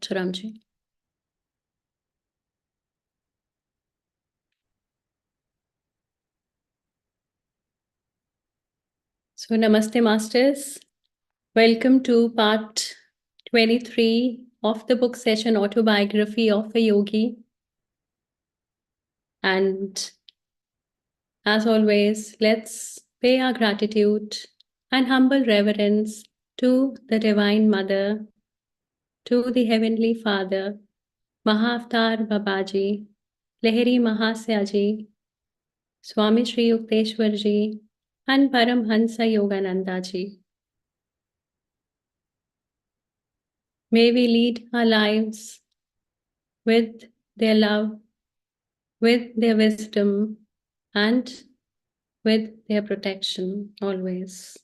Charamji. So Namaste Masters. Welcome to part 23 of the book session Autobiography of a Yogi. And as always, let's pay our gratitude and humble reverence to the Divine Mother, to the Heavenly Father, Mahavatar Babaji, Lahiri Mahasyaji, Swami Sri Yukteswarji, and Paramahansa Yogananda ji. May we lead our lives with their love, with their wisdom, and with their protection always.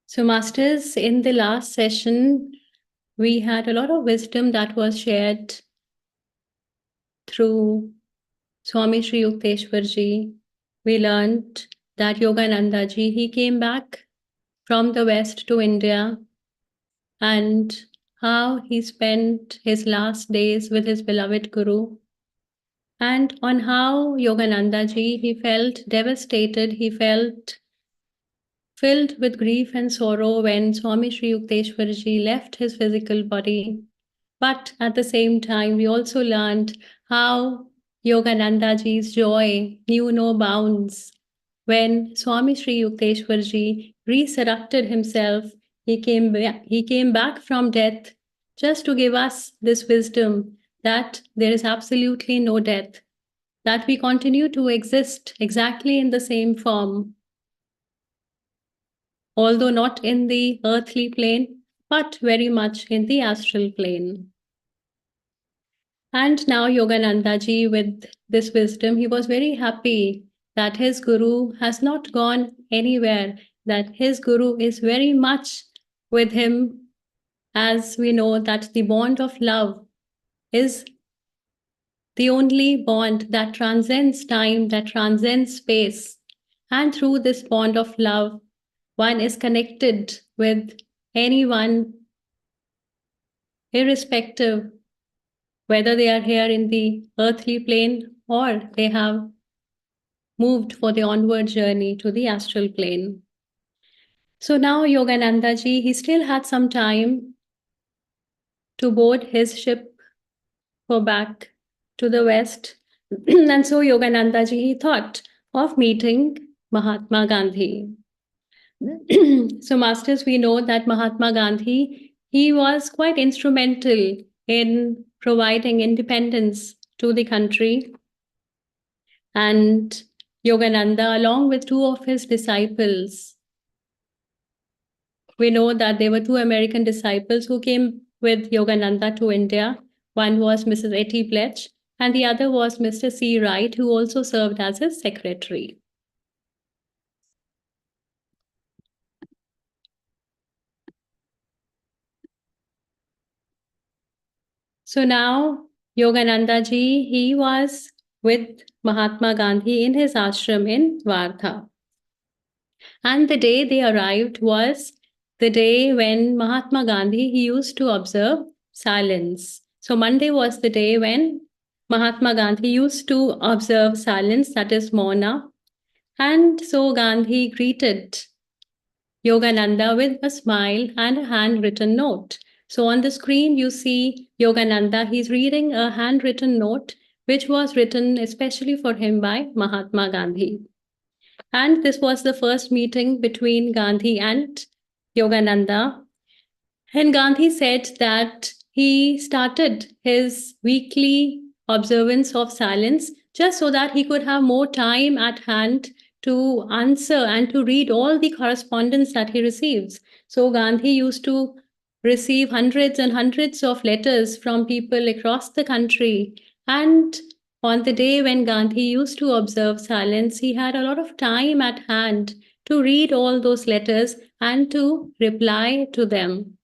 So, Masters, in the last session, we had a lot of wisdom that was shared through Swami Sri Yukteswarji. We learned that Yogananda ji, he came back from the West to India, and how he spent his last days with his beloved Guru, and on how Yogananda ji, he felt devastated, he felt filled with grief and sorrow when Swami Sri Yukteswar ji left his physical body. But at the same time, we also learned how Yogananda ji's joy knew no bounds. When Swami Sri Yukteswar ji resurrected himself, he came back from death just to give us this wisdom that there is absolutely no death, that we continue to exist exactly in the same form, although not in the earthly plane, but very much in the astral plane. And now Yogananda ji, with this wisdom, he was very happy that his Guru has not gone anywhere, that his Guru is very much with him, as we know that the bond of love is the only bond that transcends time, that transcends space. And through this bond of love, one is connected with anyone, irrespective whether they are here in the earthly plane or they have moved for the onward journey to the astral plane. So now Yogananda ji, he still had some time to board his ship for back to the West. And so Yogananda ji, he thought of meeting Mahatma Gandhi. So Masters, we know that Mahatma Gandhi, he was quite instrumental in providing independence to the country. And Yogananda, along with two of his disciples, we know that there were two American disciples who came with Yogananda to India. One was Mrs. Etty Bletch, and the other was Mr. C. Wright, who also served as his secretary. So now Yogananda ji, he was with Mahatma Gandhi in his ashram in Wardha. And the day they arrived was the day when Mahatma Gandhi, he used to observe silence. So Monday was the day when Mahatma Gandhi used to observe silence, that is Mauna. And so Gandhi greeted Yogananda with a smile and a handwritten note. So on the screen, you see Yogananda, he's reading a handwritten note, which was written especially for him by Mahatma Gandhi. And this was the first meeting between Gandhi and Yogananda. And Gandhi said that he started his weekly observance of silence just so that he could have more time at hand to answer and to read all the correspondence that he receives. So Gandhi used to receive hundreds and hundreds of letters from people across the country. And on the day when Gandhi used to observe silence, he had a lot of time at hand to read all those letters and to reply to them.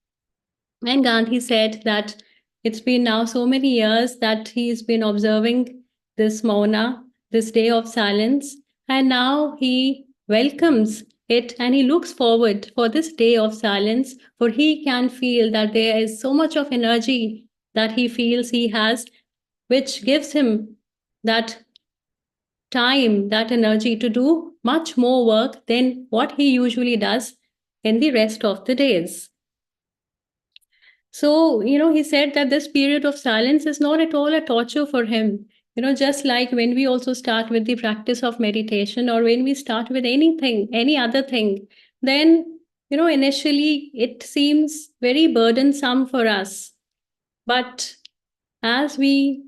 And Gandhi said that it's been now so many years that he's been observing this Mauna, this day of silence, and now he welcomes it and he looks forward for this day of silence, for he can feel that there is so much of energy that he feels he has, which gives him that time, that energy to do much more work than what he usually does in the rest of the days. So, he said that this period of silence is not at all a torture for him. Just like when we also start with the practice of meditation or when we start with anything, any other thing, then, initially it seems very burdensome for us. But as we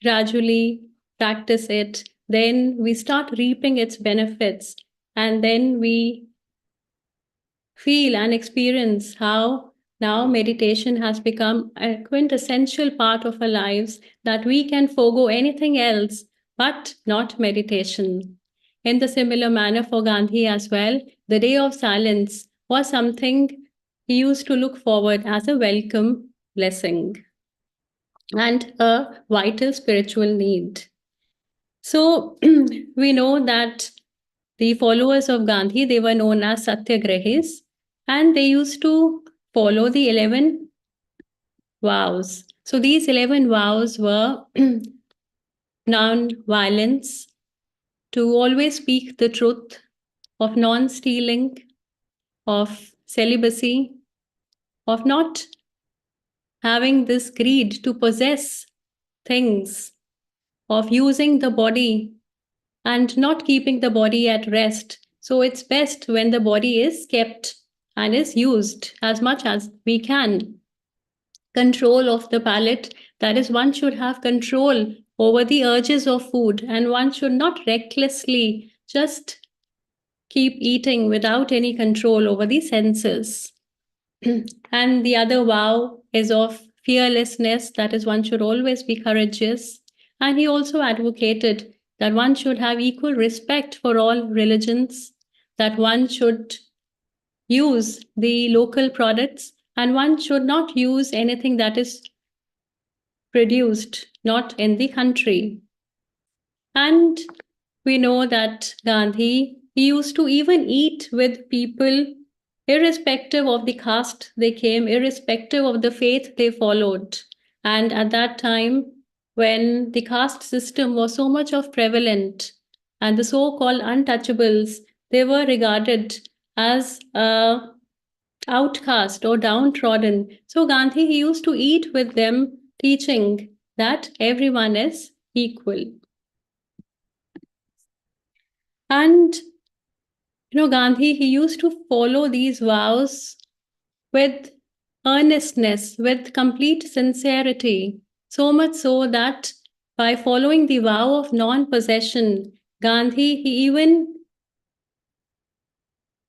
gradually practice it, then we start reaping its benefits. And then we feel and experience how now meditation has become a quintessential part of our lives, that we can forego anything else but not meditation. In the similar manner for Gandhi as well, the day of silence was something he used to look forward as a welcome blessing and a vital spiritual need. So we know that the followers of Gandhi, they were known as Satyagrahis, and they used to follow the 11 vows. So these 11 vows were non-violence, to always speak the truth, of non-stealing, of celibacy, of not having this greed to possess things, of using the body and not keeping the body at rest. So it's best when the body is kept and is used as much as we can. Control of the palate, that is, one should have control over the urges of food, and one should not recklessly just keep eating without any control over the senses. And the other vow is of fearlessness, that is, one should always be courageous. And he also advocated that one should have equal respect for all religions, that one should use the local products, and one should not use anything that is produced not in the country. And we know that Gandhi, he used to even eat with people irrespective of the caste they came, irrespective of the faith they followed. And at that time, when the caste system was so much of prevalent, and the so-called untouchables, they were regarded as outcast or downtrodden. So Gandhi, he used to eat with them, teaching that everyone is equal. And Gandhi, he used to follow these vows with earnestness, with complete sincerity, so much so that by following the vow of non possession, Gandhi, he even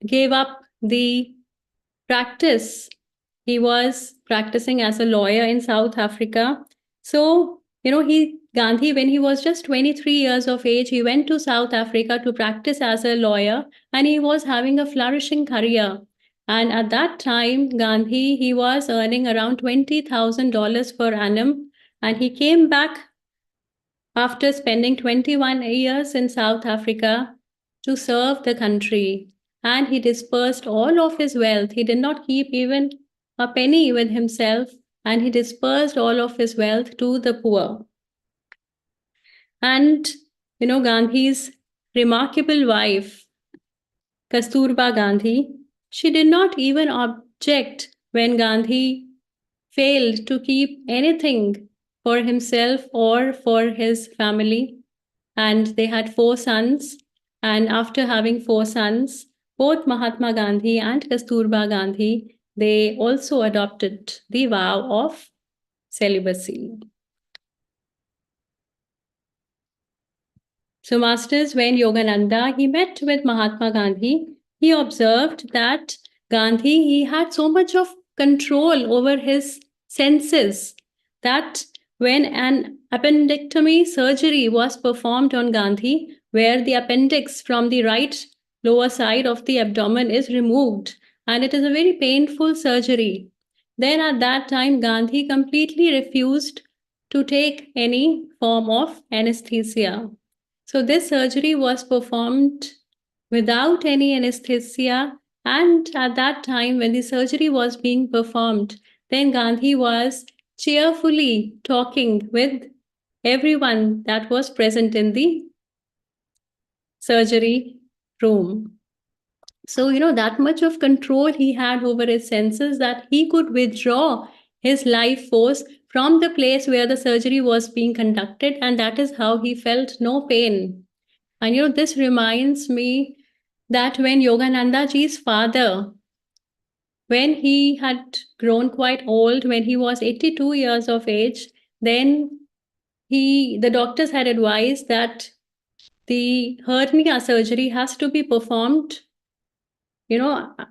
gave up the practice. He was practicing as a lawyer in South Africa. So, Gandhi, when he was just 23 years of age, he went to South Africa to practice as a lawyer, and he was having a flourishing career. And at that time, Gandhi, he was earning around $20,000 per annum, and he came back after spending 21 years in South Africa to serve the country. And he dispersed all of his wealth. He did not keep even a penny with himself, and he dispersed all of his wealth to the poor. And, Gandhi's remarkable wife, Kasturba Gandhi, she did not even object when Gandhi failed to keep anything for himself or for his family. And they had 4 sons. And after having 4 sons, both Mahatma Gandhi and Kasturba Gandhi, they also adopted the vow of celibacy. So, masters, when Yogananda he met with Mahatma Gandhi, he observed that Gandhi he had so much of control over his senses that when an appendectomy surgery was performed on Gandhi, where the appendix from the right lower side of the abdomen is removed, and it is a very painful surgery, then at that time Gandhi completely refused to take any form of anesthesia. So this surgery was performed without any anesthesia. And at that time, when the surgery was being performed, then Gandhi was cheerfully talking with everyone that was present in the surgery room. So, that much of control he had over his senses that he could withdraw his life force from the place where the surgery was being conducted, and that is how he felt no pain. And this reminds me that when Yogananda ji's father, when he had grown quite old, when he was 82 years of age, then the doctors had advised that the hernia surgery has to be performed,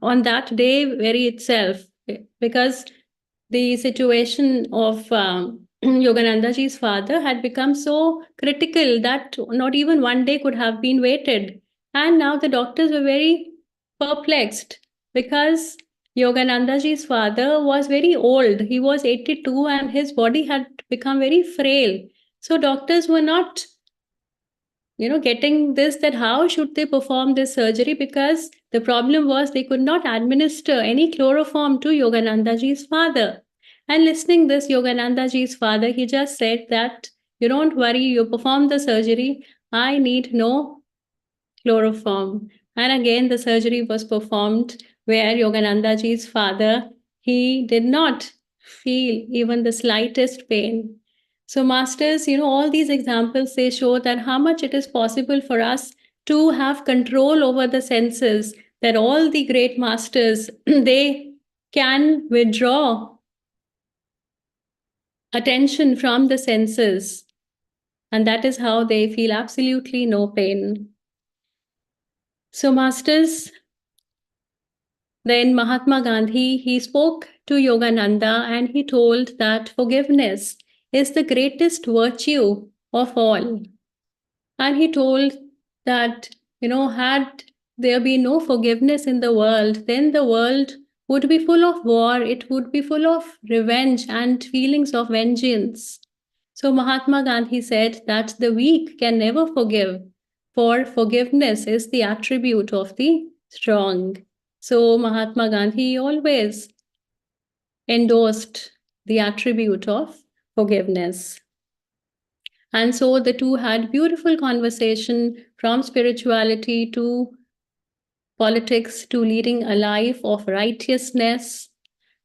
on that day very itself, because the situation of Yogananda ji's father had become so critical that not even one day could have been waited. And now the doctors were very perplexed because Yogananda ji's father was very old. He was 82 and his body had become very frail. So doctors were not getting this, that how should they perform this surgery, because the problem was they could not administer any chloroform to Yogananda ji's father. And listening this, Yogananda ji's father, he just said that, you don't worry, you perform the surgery, I need no chloroform. And again, the surgery was performed where Yogananda ji's father, he did not feel even the slightest pain. So, masters, all these examples, they show that how much it is possible for us to have control over the senses, that all the great masters, they can withdraw attention from the senses, and that is how they feel absolutely no pain. So, masters, then Mahatma Gandhi, he spoke to Yogananda and he told that forgiveness is the greatest virtue of all. And he told that, had there been no forgiveness in the world, then the world would be full of war, it would be full of revenge and feelings of vengeance. So Mahatma Gandhi said that the weak can never forgive, for forgiveness is the attribute of the strong. So Mahatma Gandhi always endorsed the attribute of forgiveness. And so the two had beautiful conversation, from spirituality to politics to leading a life of righteousness.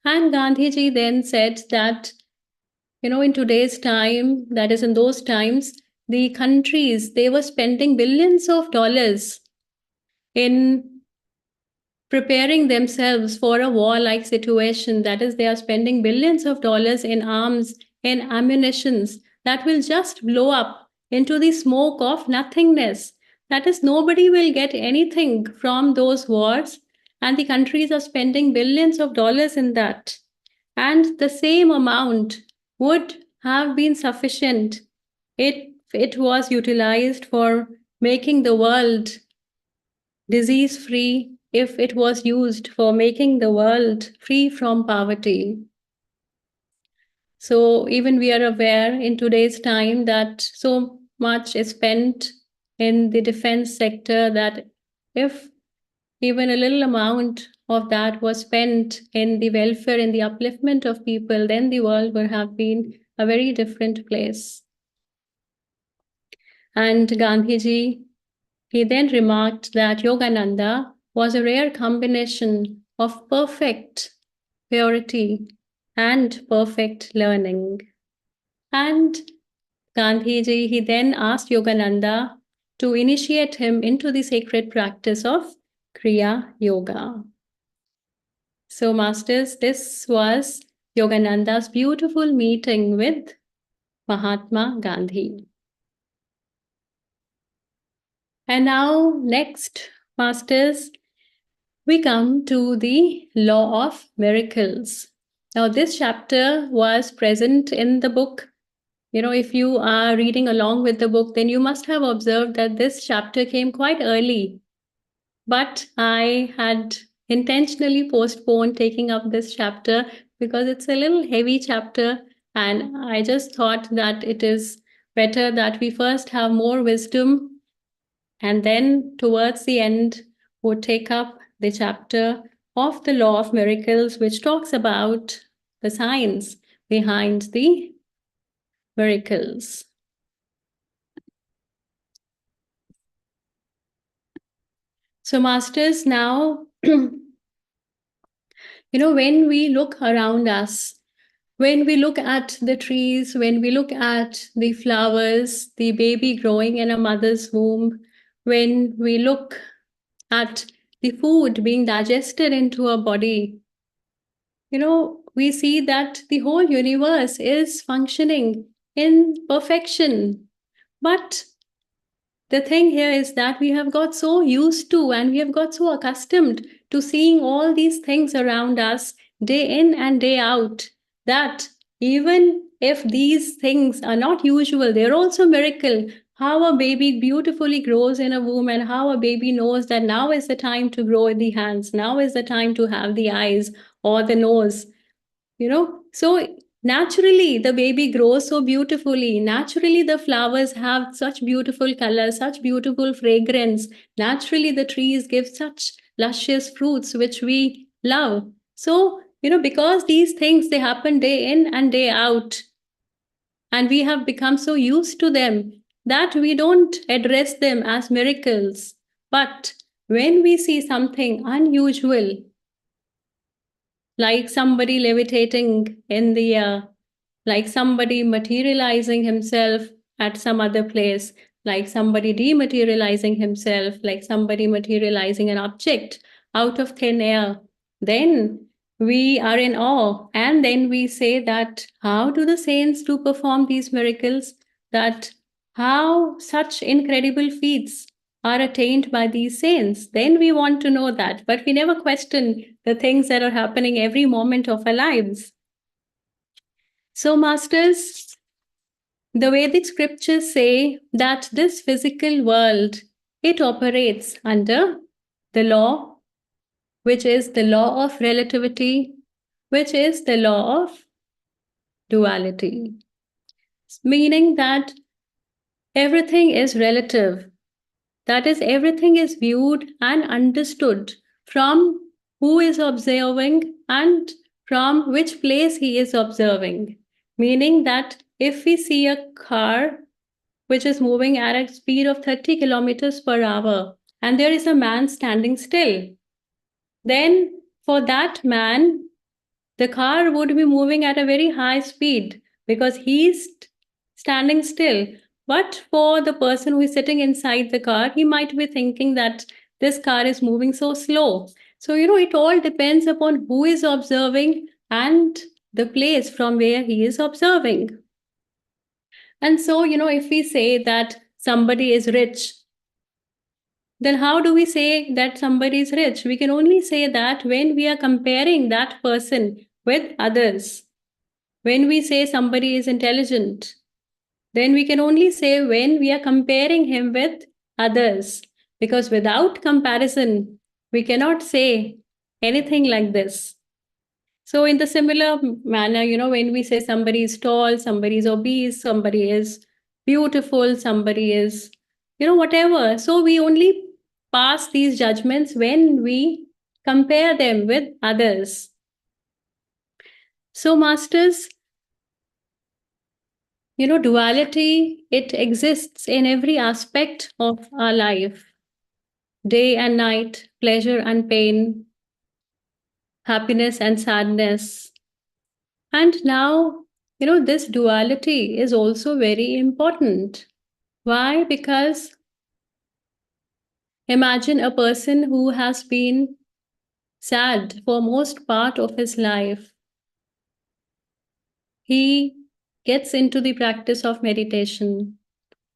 And Gandhiji then said that, in today's time, that is in those times, the countries, they were spending billions of dollars in preparing themselves for a war-like situation. That is, they are spending billions of dollars in arms, in ammunitions that will just blow up into the smoke of nothingness. That is, nobody will get anything from those wars, and the countries are spending billions of dollars in that. And the same amount would have been sufficient if it was utilized for making the world disease free, if it was used for making the world free from poverty. So, even we are aware in today's time that so much is spent in the defense sector that if even a little amount of that was spent in the welfare and the upliftment of people, then the world would have been a very different place. And Gandhiji, he then remarked that Yogananda was a rare combination of perfect purity and perfect learning. And Gandhiji, he then asked Yogananda to initiate him into the sacred practice of Kriya Yoga. So, masters, this was Yogananda's beautiful meeting with Mahatma Gandhi. And now, next, masters, we come to the law of miracles. Now, this chapter was present in the book. If you are reading along with the book, then you must have observed that this chapter came quite early. But I had intentionally postponed taking up this chapter because it's a little heavy chapter, and I just thought that it is better that we first have more wisdom And then towards the end, would take up the chapter of the law of miracles, which talks about the science behind the miracles. So, masters, now, when we look around us, when we look at the trees, when we look at the flowers, the baby growing in a mother's womb, when we look at the food being digested into our body, we see that the whole universe is functioning in perfection. But the thing here is that we have got so used to and we have got so accustomed to seeing all these things around us day in and day out that even if these things are not usual, they're also miracle. How a baby beautifully grows in a womb and how a baby knows that now is the time to grow the hands, now is the time to have the eyes or the nose. So naturally the baby grows so beautifully, naturally the flowers have such beautiful colors, such beautiful fragrance, naturally the trees give such luscious fruits which we love. So because these things, they happen day in and day out, and we have become so used to them that we don't address them as miracles. But when we see something unusual, like somebody levitating in the air, like somebody materializing himself at some other place, like somebody dematerializing himself, like somebody materializing an object out of thin air, then we are in awe. And then we say that how do the saints do perform these miracles? That how such incredible feats are attained by these saints? Then we want to know that, but we never question the things that are happening every moment of our lives. So, masters, the Vedic scriptures say that this physical world, it operates under the law, which is the law of relativity, which is the law of duality, meaning that everything is relative. That is, everything is viewed and understood from who is observing and from which place he is observing. Meaning that if we see a car which is moving at a speed of 30 kilometers per hour, and there is a man standing still, then for that man, the car would be moving at a very high speed because he's standing still. But for the person who is sitting inside the car, he might be thinking that this car is moving so slow. So, it all depends upon who is observing and the place from where he is observing. And so, if we say that somebody is rich, then how do we say that somebody is rich? We can only say that when we are comparing that person with others. When we say somebody is intelligent, then we can only say when we are comparing him with others. Because without comparison, we cannot say anything like this. So, in the similar manner, when we say somebody is tall, somebody is obese, somebody is beautiful, somebody is, whatever. So, we only pass these judgments when we compare them with others. So, masters, duality, it exists in every aspect of our life, day and night, pleasure and pain, happiness and sadness. And now, this duality is also very important. Why? Because imagine a person who has been sad for most part of his life. He gets into the practice of meditation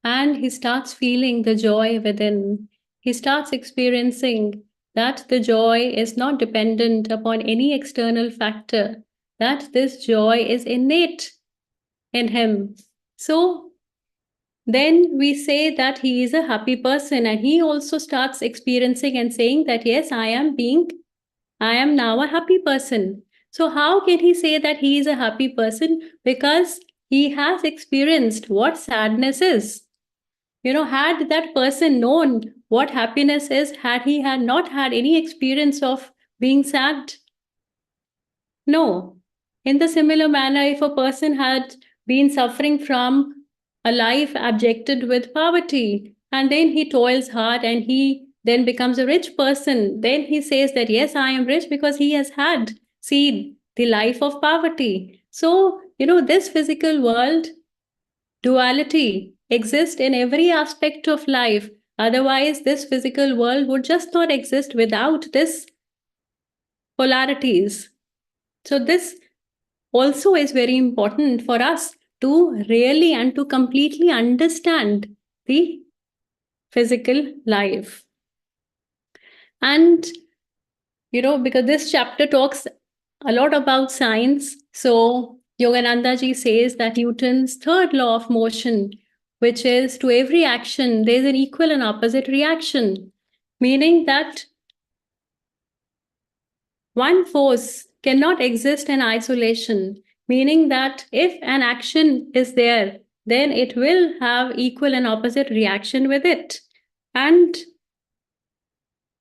and he starts feeling the joy within. He starts experiencing that the joy is not dependent upon any external factor, that this joy is innate in him. So then we say that he is a happy person, and he also starts experiencing and saying that, yes, I am now a happy person. So, how can he say that he is a happy person? Because he has experienced what sadness is. Had that person known what happiness is, had he had not had any experience of being sad? No. In the similar manner, if a person had been suffering from a life abjected with poverty, and then he toils hard and he then becomes a rich person, then he says that, yes, I am rich because he has had seen the life of poverty. So, this physical world, duality, exists in every aspect of life. Otherwise, this physical world would just not exist without this polarities. So, this also is very important for us to really and to completely understand the physical life. And, because this chapter talks a lot about science, so Yogananda ji says that Newton's third law of motion, which is to every action, there's an equal and opposite reaction, meaning that one force cannot exist in isolation, meaning that if an action is there, then it will have equal and opposite reaction with it. And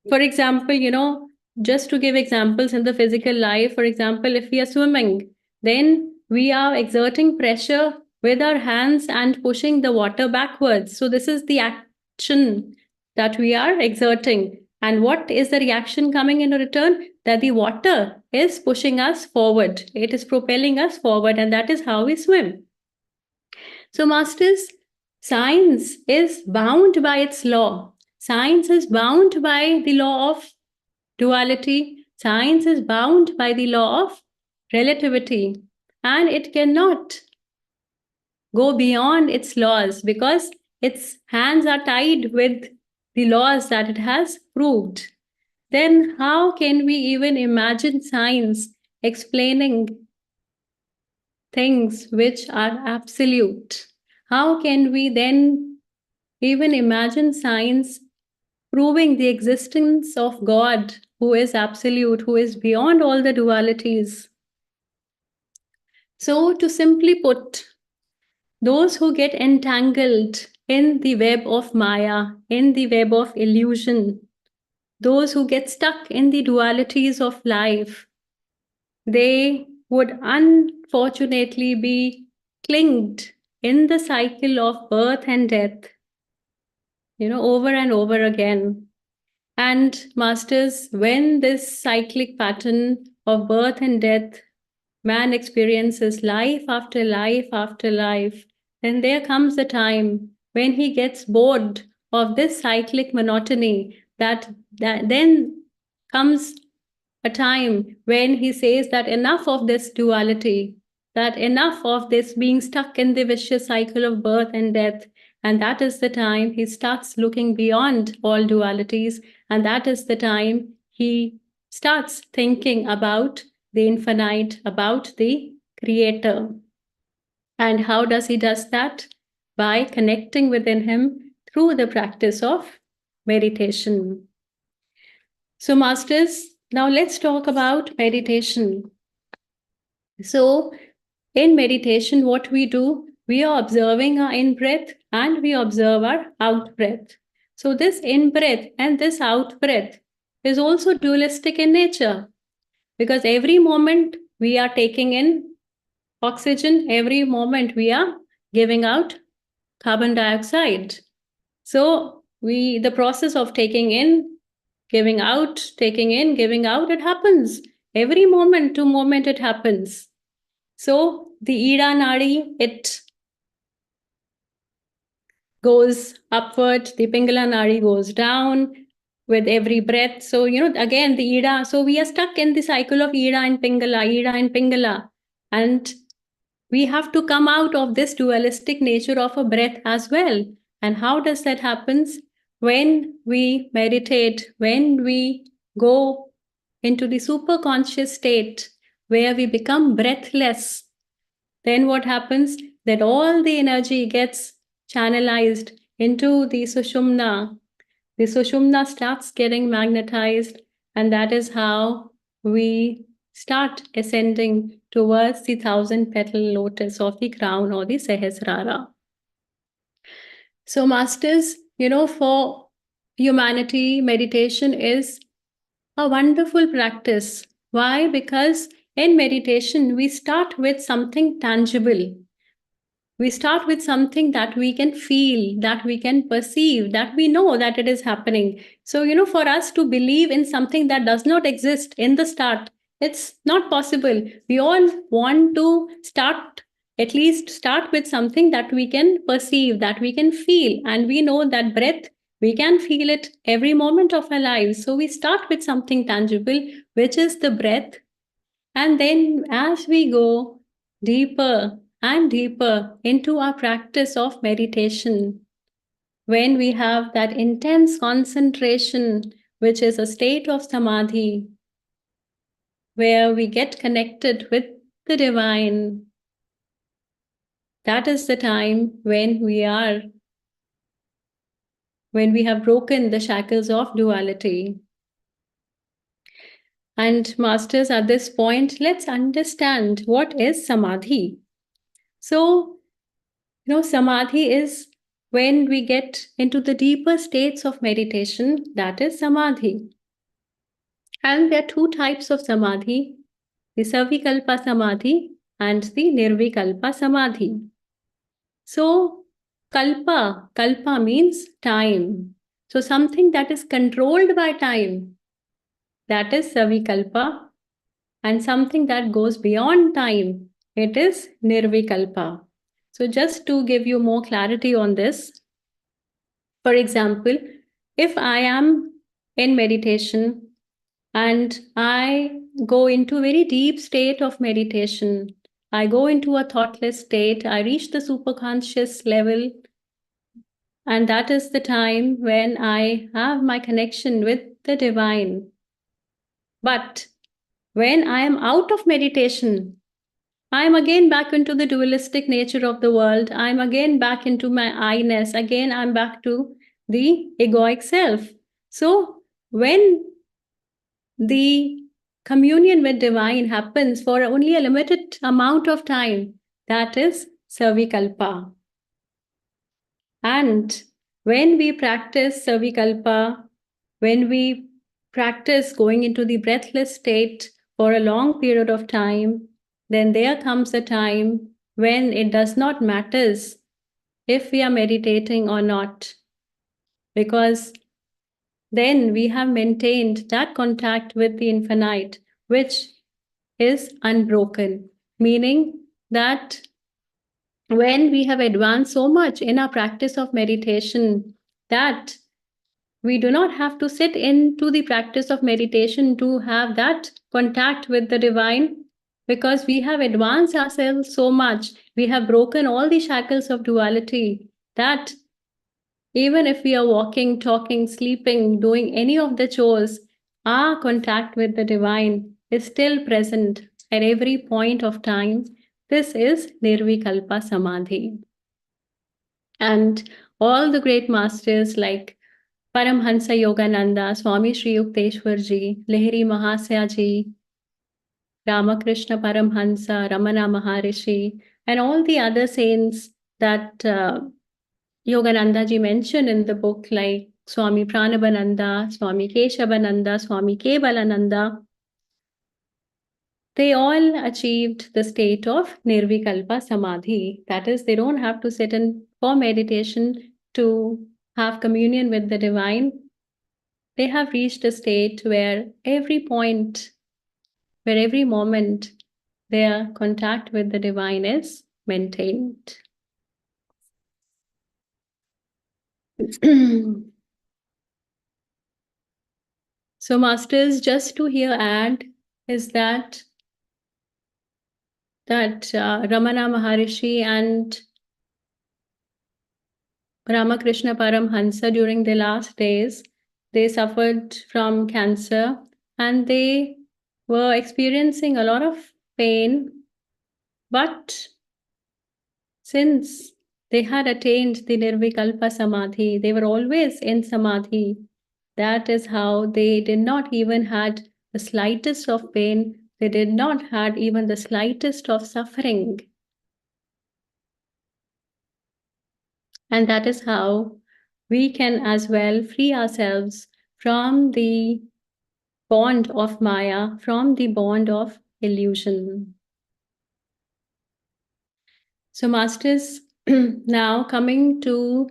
for example, just to give examples in the physical life, for example, if we are swimming, then we are exerting pressure with our hands and pushing the water backwards. So, this is the action that we are exerting. And what is the reaction coming in return? That the water is pushing us forward, it is propelling us forward, and that is how we swim. So, masters, science is bound by its law. Science is bound by the law of duality. Science is bound by the law of relativity, and it cannot go beyond its laws because its hands are tied with the laws that it has proved. Then, how can we even imagine science explaining things which are absolute? How can we then even imagine science proving the existence of God, who is absolute, who is beyond all the dualities? So, to simply put, those who get entangled in the web of Maya, in the web of illusion, those who get stuck in the dualities of life, they would unfortunately be clinged in the cycle of birth and death, over and over again. And masters, when this cyclic pattern of birth and death, man experiences life after life after life, then there comes a time when he gets bored of this cyclic monotony, that then comes a time when he says that enough of this duality, that enough of this being stuck in the vicious cycle of birth and death. And that is the time he starts looking beyond all dualities. And that is the time he starts thinking about the infinite, about the creator. And how does he does that? By connecting within him through the practice of meditation. So, masters, now let's talk about meditation. So, in meditation, what we do, we are observing our in breath and we observe our out breath. So, this in breath and this out breath is also dualistic in nature because every moment we are taking in oxygen, every moment we are giving out carbon dioxide. So, the process of taking in, giving out, taking in, giving out, it happens. Every moment to moment it happens. So the Ida Nadi, it goes upward, the Pingala Nadi goes down with every breath. So, again, the Ida, so we are stuck in the cycle of Ida and Pingala. And we have to come out of this dualistic nature of a breath as well. And how does that happen? When we meditate, when we go into the superconscious state where we become breathless, then what happens? That all the energy gets channelized into the Sushumna. The Sushumna starts getting magnetized, and that is how we start ascending towards the 1,000 petal lotus of the crown or the Sahasrara. So, masters, for humanity, meditation is a wonderful practice. Why? Because in meditation, we start with something tangible. We start with something that we can feel, that we can perceive, that we know that it is happening. So, for us to believe in something that does not exist in the start, it's not possible. We all want to start, at least start with something that we can perceive, that we can feel. And we know that breath, we can feel it every moment of our lives. So, we start with something tangible, which is the breath. And then, as we go deeper and deeper into our practice of meditation, when we have that intense concentration, which is a state of samadhi, where we get connected with the divine, that is the time when we have broken the shackles of duality. And masters, at this point, let's understand what is samadhi. So, samadhi is when we get into the deeper states of meditation, that is samadhi. And there are two types of samadhi, the savikalpa samadhi and the nirvikalpa samadhi. So, kalpa means time. So, something that is controlled by time, that is savikalpa, and something that goes beyond time, it is nirvikalpa. So, just to give you more clarity on this, for example, if I am in meditation and I go into a very deep state of meditation, I go into a thoughtless state, I reach the superconscious level, and that is the time when I have my connection with the divine. But when I am out of meditation, I am again back into the dualistic nature of the world. I am again back into my I-ness. Again, I'm back to the egoic self. So, when the communion with divine happens for only a limited amount of time, that is Savikalpa. And when we practice Savikalpa, when we practice going into the breathless state for a long period of time, then there comes a time when it does not matter if we are meditating or not, because then we have maintained that contact with the infinite, which is unbroken, meaning that when we have advanced so much in our practice of meditation that we do not have to sit into the practice of meditation to have that contact with the divine, because we have advanced ourselves so much. We have broken all the shackles of duality that even if we are walking, talking, sleeping, doing any of the chores, our contact with the divine is still present at every point of time. This is Nirvikalpa Samadhi. And all the great masters like Paramahansa Yogananda, Swami Sri Yukteswar Ji, Lahiri Mahasaya Ji, Ramakrishna Paramhansa, Ramana Maharishi, and all the other saints that Yogananda ji mentioned in the book, like Swami Pranabananda, Swami Keshavananda, Swami Kevalananda, they all achieved the state of Nirvikalpa Samadhi. That is, they don't have to sit in for meditation to have communion with the divine. They have reached a state where every point, where every moment, their contact with the divine is maintained. So, masters, just to here add is that Ramana Maharishi and Ramakrishna Paramhansa during their last days, they suffered from cancer and they were experiencing a lot of pain. But since they had attained the Nirvikalpa Samadhi, they were always in Samadhi. That is how they did not even had the slightest of pain. They did not had even the slightest of suffering. And that is how we can as well free ourselves from the bond of Maya, from the bond of illusion. So, Masters, now coming to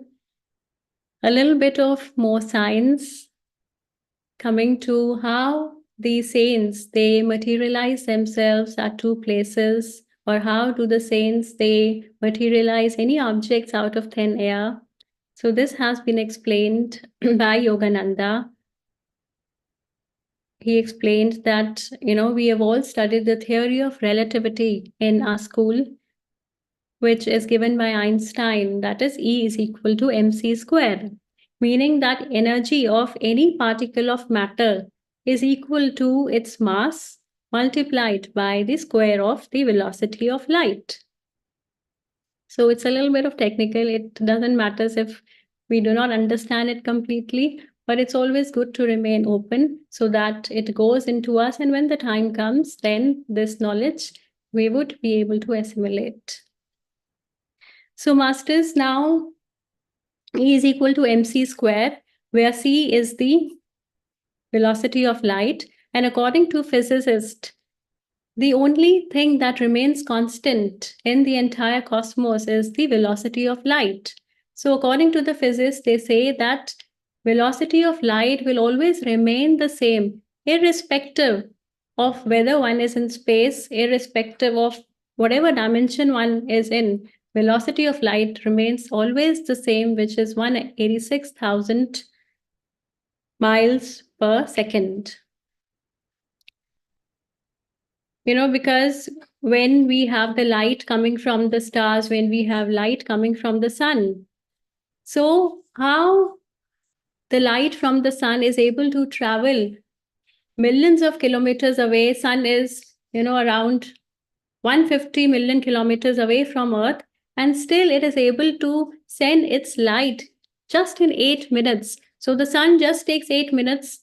a little bit of more science, coming to how the saints they materialize themselves at two places, or how do the saints they materialize any objects out of thin air. So this has been explained by Yogananda. He explained that, we have all studied the theory of relativity in our school, which is given by Einstein, that is E is equal to mc square, meaning that energy of any particle of matter is equal to its mass multiplied by the square of the velocity of light. So it's a little bit of technical. It doesn't matter if we do not understand it completely, but it's always good to remain open so that it goes into us. And when the time comes, then this knowledge we would be able to assimilate. So, Masters, now E is equal to mc square, where c is the velocity of light. And according to physicists, the only thing that remains constant in the entire cosmos is the velocity of light. So, according to the physicists, they say that velocity of light will always remain the same, irrespective of whether one is in space, irrespective of whatever dimension one is in. Velocity of light remains always the same, which is 186,000 miles per second. Because when we have the light coming from the stars, when we have light coming from the sun, so how the light from the sun is able to travel millions of kilometers away? Sun is, around 150 million kilometers away from Earth, and still it is able to send its light just in 8 minutes. So the sun just takes 8 minutes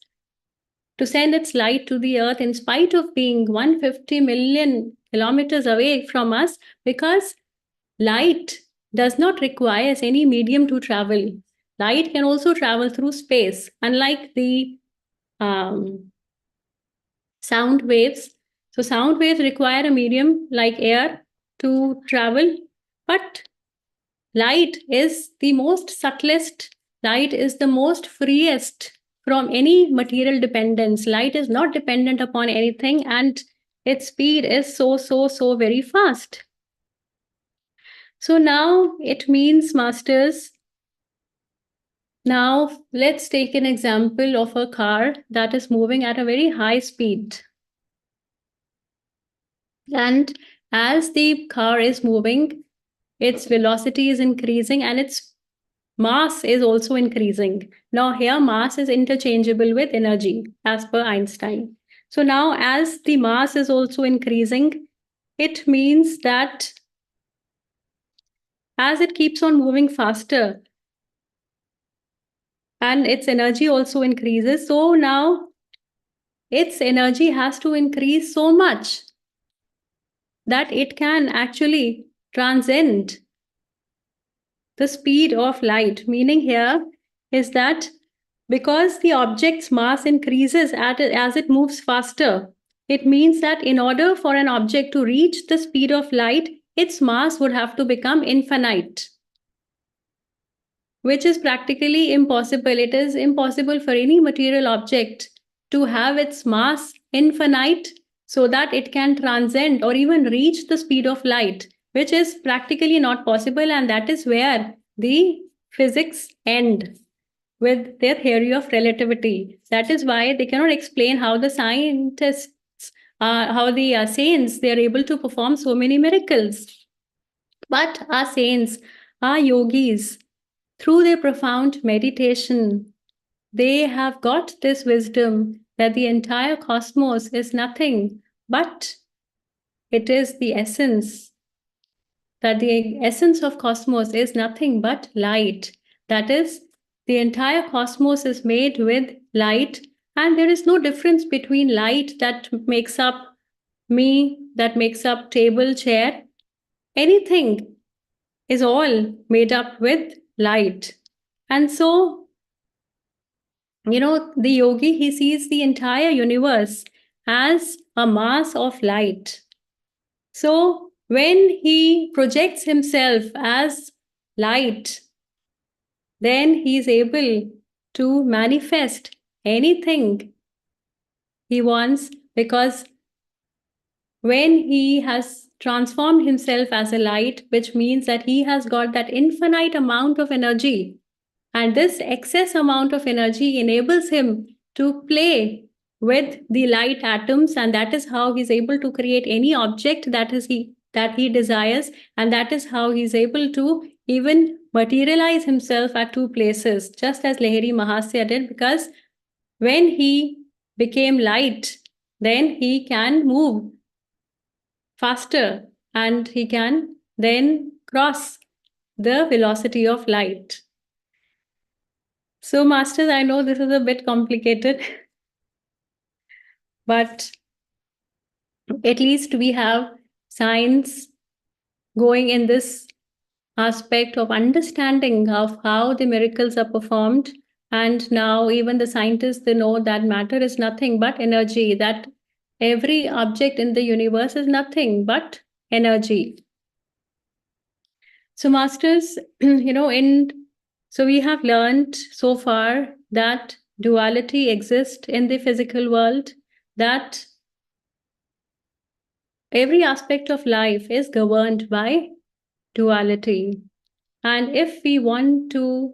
to send its light to the earth in spite of being 150 million kilometers away from us, because light does not require any medium to travel. Light can also travel through space, unlike the sound waves. So sound waves require a medium like air to travel, but light is the most subtlest, light is the most freest from any material dependence. Light is not dependent upon anything, and its speed is so very fast. So now it means, Masters, now let's take an example of a car that is moving at a very high speed. And as the car is moving, its velocity is increasing and its mass is also increasing. Now here mass is interchangeable with energy as per Einstein. So now as the mass is also increasing, it means that as it keeps on moving faster and its energy also increases, so now its energy has to increase so much that it can actually transcend the speed of light. Meaning here is that because the object's mass increases as it moves faster, it means that in order for an object to reach the speed of light, its mass would have to become infinite, which is practically impossible. It is impossible for any material object to have its mass infinite so that it can transcend or even reach the speed of light, which is practically not possible. And that is where the physics end with their theory of relativity. That is why they cannot explain how the scientists, how the saints, they are able to perform so many miracles. But our saints, our yogis, through their profound meditation, they have got this wisdom that the entire cosmos is nothing but it is the essence, that the essence of cosmos is nothing but light. That is, the entire cosmos is made with light, and there is no difference between light that makes up me, that makes up table, chair. Anything is all made up with light. And so, the yogi, he sees the entire universe as a mass of light. So, when he projects himself as light, then he is able to manifest anything he wants, because when he has transformed himself as a light, which means that he has got that infinite amount of energy, and this excess amount of energy enables him to play with the light atoms, and that is how he's able to create any object that he desires, and that is how he's able to even materialize himself at two places, just as Lahiri Mahasya did, because when he became light, then he can move faster and he can then cross the velocity of light. So, Masters, I know this is a bit complicated, but at least we have science going in this aspect of understanding of how the miracles are performed. And now even the scientists, they know that matter is nothing but energy, that every object in the universe is nothing but energy. So, Masters, so we have learned so far that duality exists in the physical world, that every aspect of life is governed by duality. And if we want to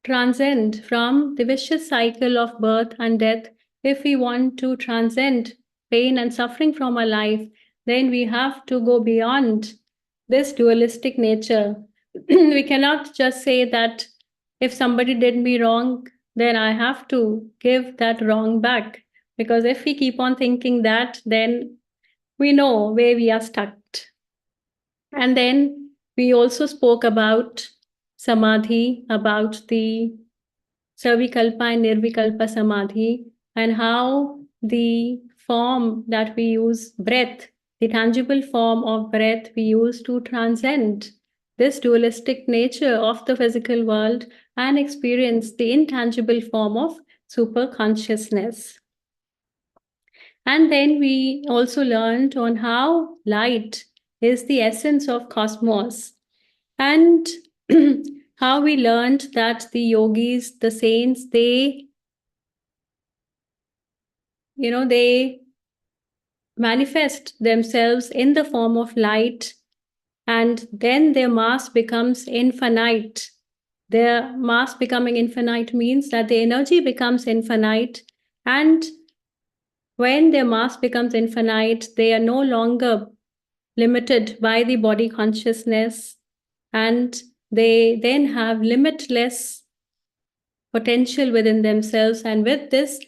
transcend from the vicious cycle of birth and death, if we want to transcend pain and suffering from our life, then we have to go beyond this dualistic nature. We cannot just say that if somebody did me wrong, then I have to give that wrong back. Because if we keep on thinking that, then we know where we are stuck. And then we also spoke about samadhi, about the Savikalpa and Nirvikalpa Samadhi, and how the form that we use, breath, the tangible form of breath we use to transcend this dualistic nature of the physical world and experience the intangible form of super consciousness. And then we also learned on how light is the essence of cosmos, and how we learned that the yogis, the saints, they manifest themselves in the form of light, and then their mass becomes infinite. Their mass becoming infinite means that the energy becomes infinite, and when their mass becomes infinite, they are no longer limited by the body consciousness, and they then have limitless potential within themselves. And with this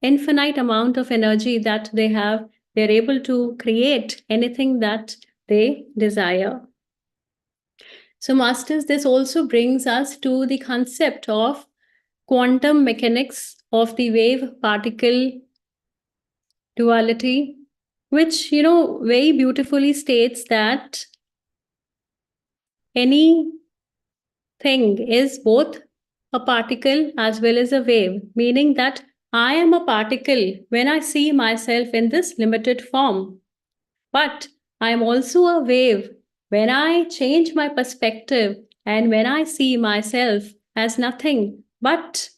infinite amount of energy that they have, they're able to create anything that they desire. So, Masters, this also brings us to the concept of quantum mechanics of the wave particle duality, which, very beautifully states that any thing is both a particle as well as a wave, meaning that I am a particle when I see myself in this limited form. But I am also a wave when I change my perspective and when I see myself as nothing, but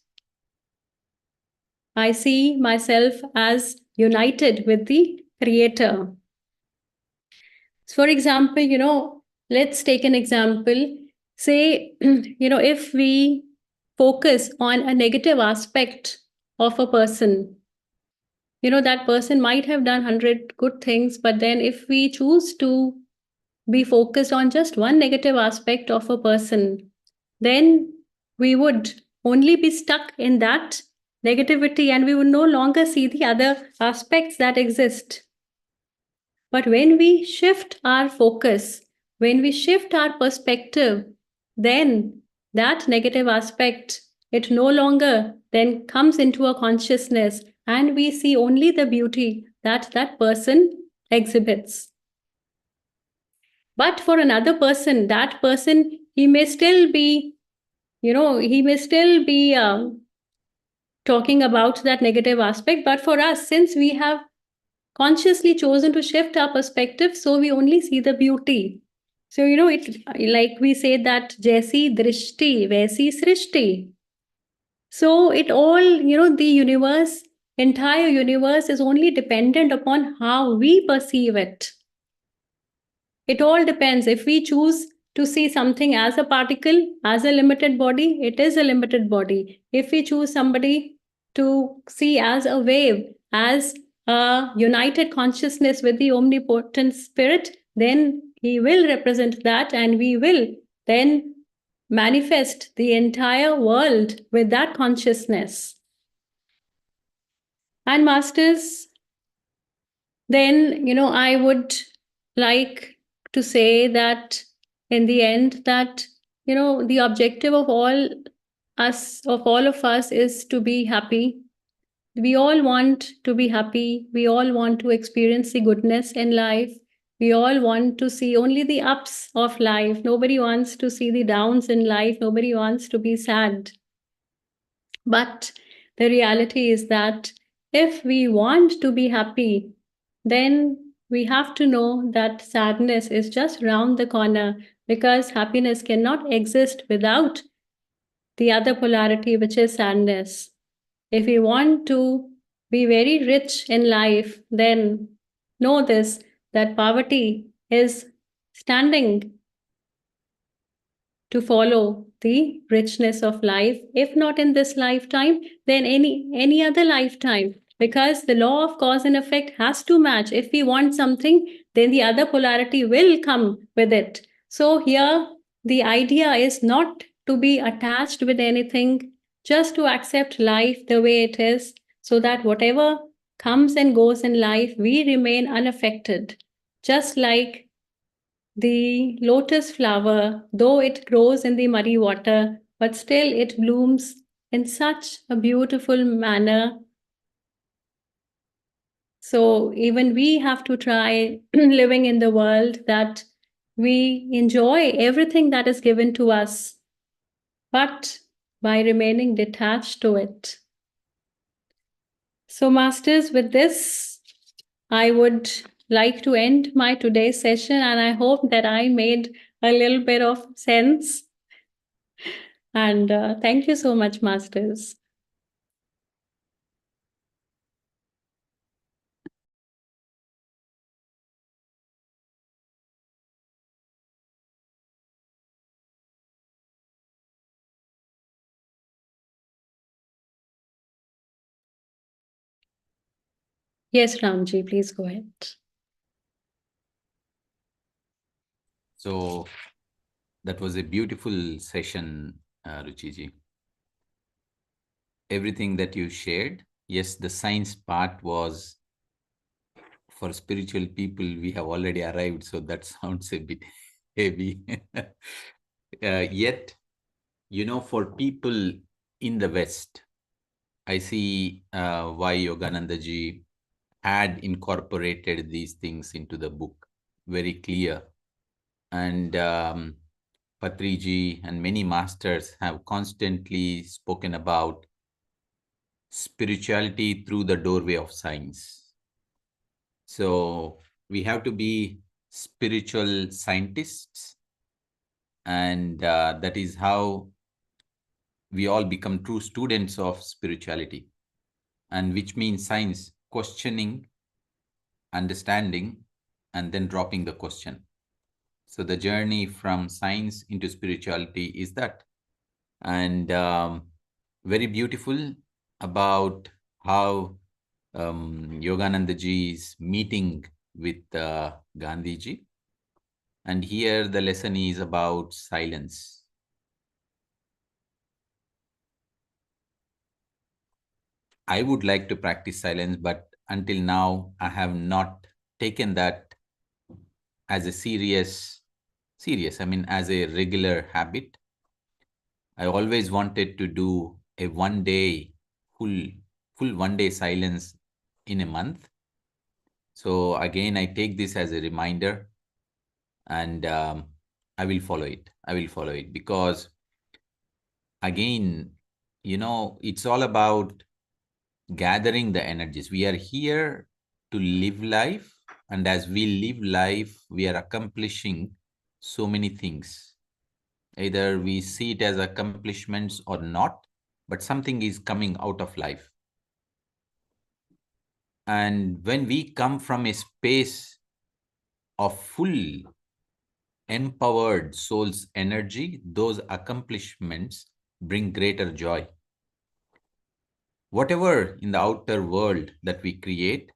I see myself as united with the Creator. For example, let's take an example. Say, if we focus on a negative aspect of a person, that person might have done 100 good things, but then if we choose to be focused on just one negative aspect of a person, then we would only be stuck in that negativity and we would no longer see the other aspects that exist. But when we shift our focus, when we shift our perspective, then that negative aspect, it no longer then comes into our consciousness and we see only the beauty that that person exhibits. But for another person, that person, he may still be, he may still be talking about that negative aspect. But for us, since we have consciously chosen to shift our perspective, so we only see the beauty. So, it, like we say that Jaisi drishti, Vaisi srishti. So it all, the universe, entire universe is only dependent upon how we perceive it. It all depends. If we choose to see something as a particle, as a limited body, it is a limited body. If we choose somebody to see as a wave, as a united consciousness with the omnipotent spirit, then he will represent that, and we will then manifest the entire world with that consciousness. And masters, then, I would like to say that in the end, that, the objective of all of us is to be happy. We all want to be happy. We all want to experience the goodness in life. We all want to see only the ups of life. Nobody wants to see the downs in life. Nobody wants to be sad. But the reality is that if we want to be happy, then we have to know that sadness is just round the corner, because happiness cannot exist without the other polarity, which is sadness. If we want to be very rich in life, then know this, that poverty is standing to follow the richness of life, if not in this lifetime, then any other lifetime, because the law of cause and effect has to match. If we want something, then the other polarity will come with it. So here the idea is not to be attached with anything, just to accept life the way it is, so that whatever comes and goes in life, we remain unaffected, just like the lotus flower, though it grows in the muddy water, but still it blooms in such a beautiful manner. So even we have to try living in the world that we enjoy everything that is given to us, but by remaining detached to it. So, masters, with this, I would like to end my today's session, and I hope that I made a little bit of sense. And thank you so much, masters. Yes, Ramji, please go ahead. So that was a beautiful session, Ruchiji. Everything that you shared, yes, the science part was for spiritual people. We have already arrived, so that sounds a bit heavy. Yet, for people in the West, I see why Yogananda ji had incorporated these things into the book, very clear. And Patriji and many masters have constantly spoken about spirituality through the doorway of science. So we have to be spiritual scientists, and that is how we all become true students of spirituality, and which means science, questioning, understanding, and then dropping the question. So the journey from science into spirituality is that. And very beautiful about how Yogananda ji's meeting with Gandhi ji. And here the lesson is about silence. I would like to practice silence, but until now, I have not taken that as a as a regular habit. I always wanted to do a full 1 day silence in a month. So again, I take this as a reminder, and I will follow it. I will follow it, because again, it's all about gathering the energies. We are here to live life, and as we live life, we are accomplishing so many things. Either we see it as accomplishments or not, but something is coming out of life. And when we come from a space of full empowered soul's energy, those accomplishments bring greater joy. Whatever in the outer world that we create,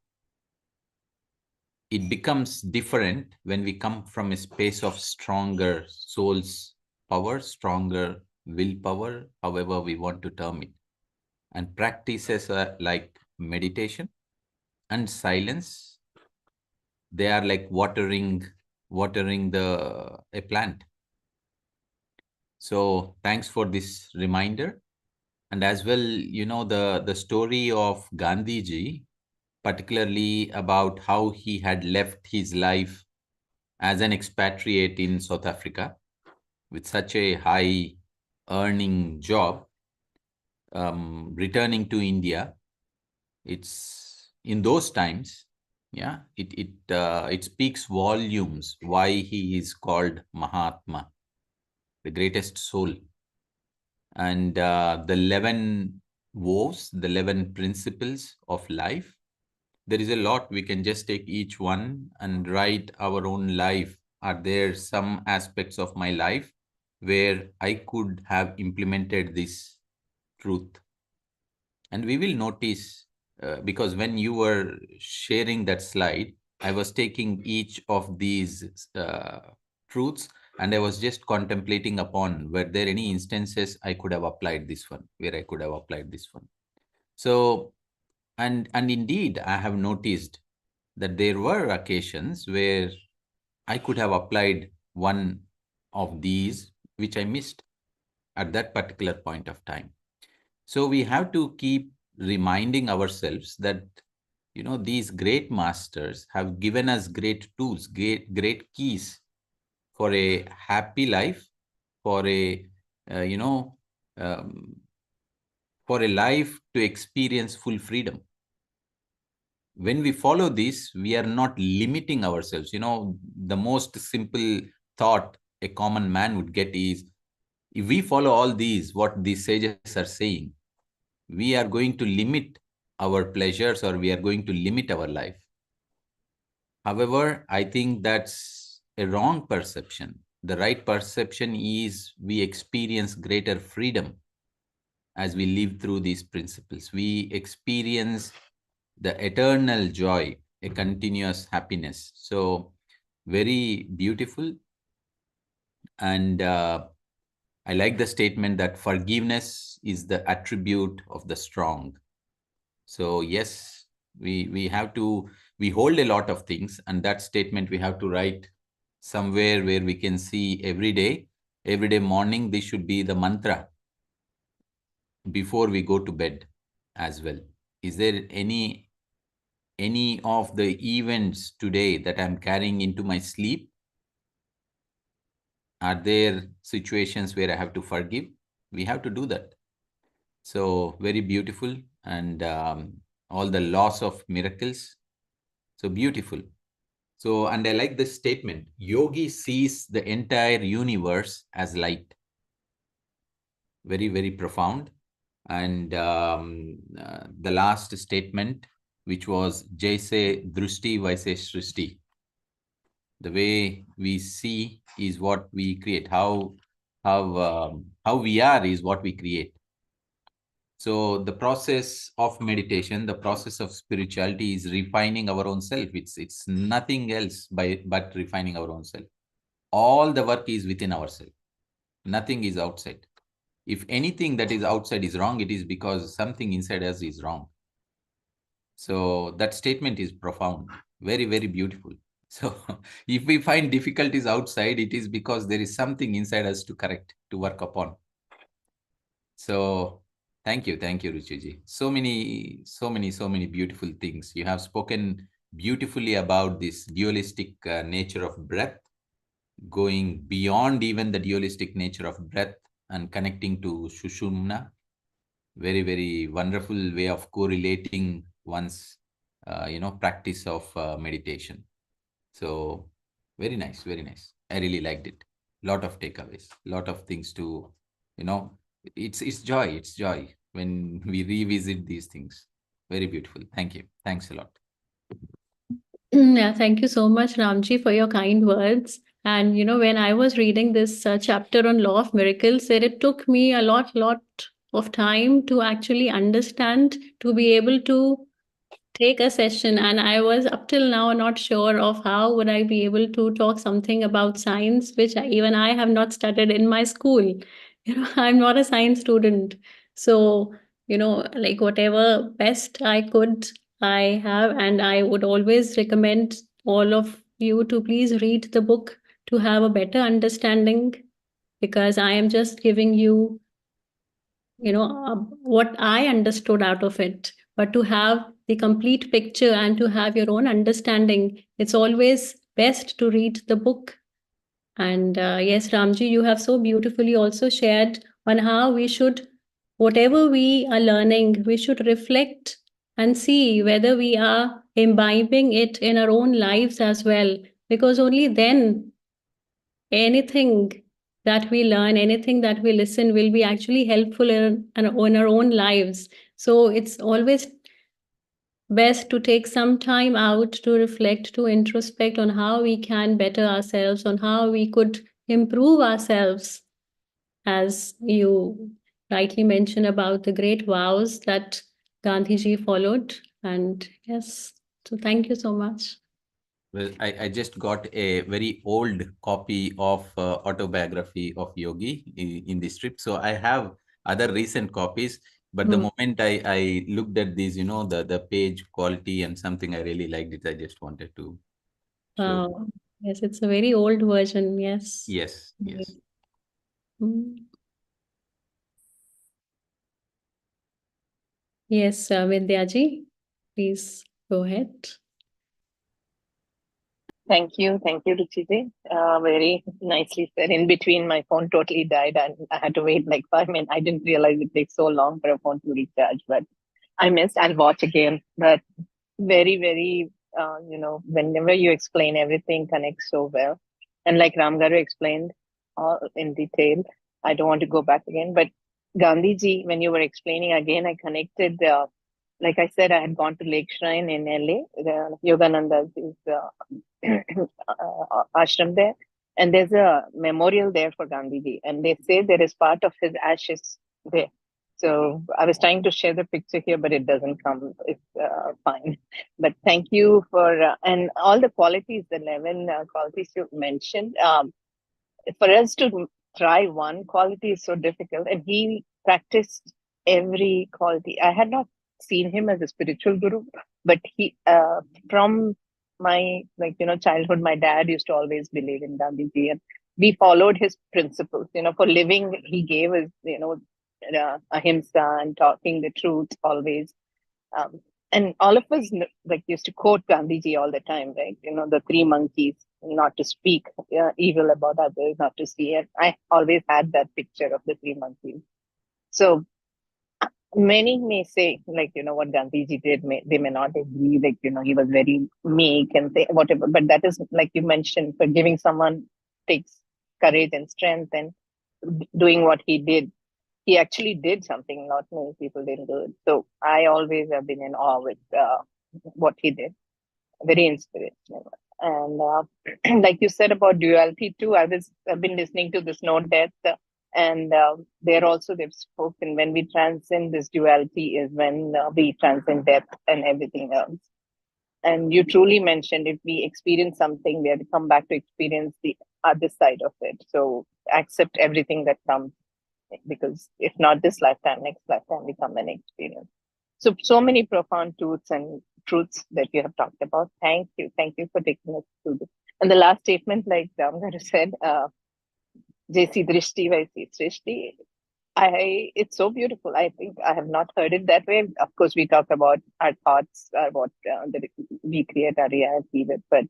it becomes different when we come from a space of stronger soul's power, stronger willpower, however we want to term it. And practices like meditation and silence, they are like watering the a plant. So thanks for this reminder. And as well, the story of Gandhi ji, particularly about how he had left his life as an expatriate in South Africa with such a high earning job, returning to India. It's in those times, yeah, it speaks volumes why he is called Mahatma, the greatest soul. And the 11 vows, the 11 principles of life, there is a lot. We can just take each one and write our own life. Are there some aspects of my life where I could have implemented this truth? And we will notice, because when you were sharing that slide, I was taking each of these truths, and I was just contemplating upon, were there any instances I could have applied this one, where I could have applied this one. So, and indeed, I have noticed that there were occasions where I could have applied one of these, which I missed at that particular point of time. So we have to keep reminding ourselves that, these great masters have given us great tools, great keys for a happy life, for a, you know, um, for a life to experience full freedom. When we follow this, we are not limiting ourselves. The most simple thought a common man would get is, if we follow all these, what these sages are saying, we are going to limit our pleasures, or we are going to limit our life. However, I think that's a wrong perception. The right perception is we experience greater freedom as we live through these principles. We experience the eternal joy, a continuous happiness. So, very beautiful. And I like the statement that forgiveness is the attribute of the strong. So yes, we hold a lot of things, and that statement we have to write somewhere where we can see every day morning. This should be the mantra before we go to bed as well. Is there any of the events today that I'm carrying into my sleep? Are there situations where I have to forgive? We have to do that. So very beautiful. And all the loss of miracles. So beautiful. So, and I like this statement, Yogi sees the entire universe as light. Very, very profound. And the last statement, which was Jaise Drushti Vaise Srishti. The way we see is what we create. How we are is what we create. So the process of meditation, the process of spirituality is refining our own self. It's nothing else but refining our own self. All the work is within ourselves. Nothing is outside. If anything that is outside is wrong, it is because something inside us is wrong. So that statement is profound, very, very beautiful. So if we find difficulties outside, it is because there is something inside us to correct, to work upon. So thank you, Ruchiji. So many beautiful things. You have spoken beautifully about this dualistic nature of breath, going beyond even the dualistic nature of breath and connecting to Shushumna. Very, very wonderful way of correlating one's, practice of meditation. So very nice, very nice. I really liked it. Lot of takeaways, lot of things to, you know, it's joy. It's joy when we revisit these things. Very beautiful. Thank you. Thanks a lot. Yeah, thank you so much, Ramji, for your kind words. And when I was reading this chapter on law of miracles, it took me a lot of time to actually understand, to be able to take a session. And I was up till now not sure of how would I be able to talk something about science, which even I have not studied in my school. I'm not a science student. So, like whatever best I could, I have, and I would always recommend all of you to please read the book to have a better understanding, because I am just giving you what I understood out of it. But to have the complete picture and to have your own understanding, it's always best to read the book. And yes, Ramji, you have so beautifully also shared on how we should, whatever we are learning, we should reflect and see whether we are imbibing it in our own lives as well, because only then anything that we learn, anything that we listen will be actually helpful in our own lives. So it's always best to take some time out to reflect, to introspect on how we can better ourselves, on how we could improve ourselves, as you rightly mentioned about the great vows that Gandhiji followed. And yes, so thank you so much. Well, I just got a very old copy of Autobiography of Yogi in this trip. So I have other recent copies, but the Hmm. moment I looked at these, the page quality and something, I really liked it. I just wanted to show. Yes, it's a very old version. Yes. Yes, yes. Mm. Yes, Vidyaji, please go ahead. Thank you, Ruchi. Very nicely said. In between, my phone totally died, and I had to wait like 5 minutes. I didn't realize it takes so long for a phone to recharge, but I missed. I'll watch again. But very, very, whenever you explain, everything connects so well. And like Ramgaru explained all in detail, I don't want to go back again. But Gandhiji, when you were explaining again, I connected. Like I said, I had gone to Lake Shrine in LA. The Yogananda's is ashram there, and there's a memorial there for Gandhiji, and they say there is part of his ashes there. So I was trying to share the picture here, but it doesn't come. It's fine. But thank you for and all the qualities, the 11 qualities you mentioned. For us to try one quality is so difficult, and he practiced every quality. I had not seen him as a spiritual guru, but he from my childhood, my dad used to always believe in Gandhiji, and we followed his principles. For living, he gave us ahimsa and talking the truth always. um, and all of us used to quote Gandhiji all the time, right? The three monkeys: not to speak evil about others, not to see it. I always had that picture of the three monkeys. So many may say, what Gandhiji did, they may not agree. He was very meek and say whatever. But that is, like you mentioned, forgiving someone takes courage and strength, and doing what he did. He actually did something not many people didn't do it. So I always have been in awe with what he did. Very inspirational. And like you said about duality too, I've been listening to this No Death, and there also they've spoken, when we transcend this duality is when we transcend death and everything else. And you truly mentioned, if we experience something, we have to come back to experience the other side of it. So accept everything that comes, because if not this lifetime, next lifetime we come and experience. So many profound truths that you have talked about. Thank you for taking us through this. And the last statement, like Ramgaru said, Jaisi Drishti Vaisi Srishti. It's so beautiful. I think I have not heard it that way. Of course, we talk about our thoughts, what we create our reality with, but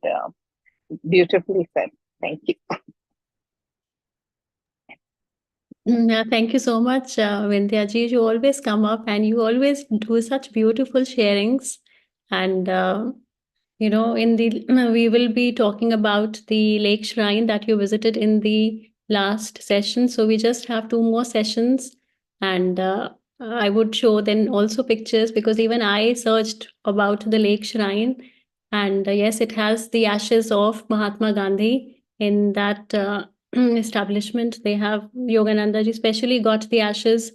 beautifully said. Thank you. Yeah, thank you so much, Vindhyaji. You always come up and you always do such beautiful sharings. And in the we will be talking about the lake shrine that you visited in the last session. So we just have two more sessions, and I would show then also pictures because even I searched about the lake shrine, and yes, it has the ashes of Mahatma Gandhi in that establishment. They have Yogananda ji especially got the ashes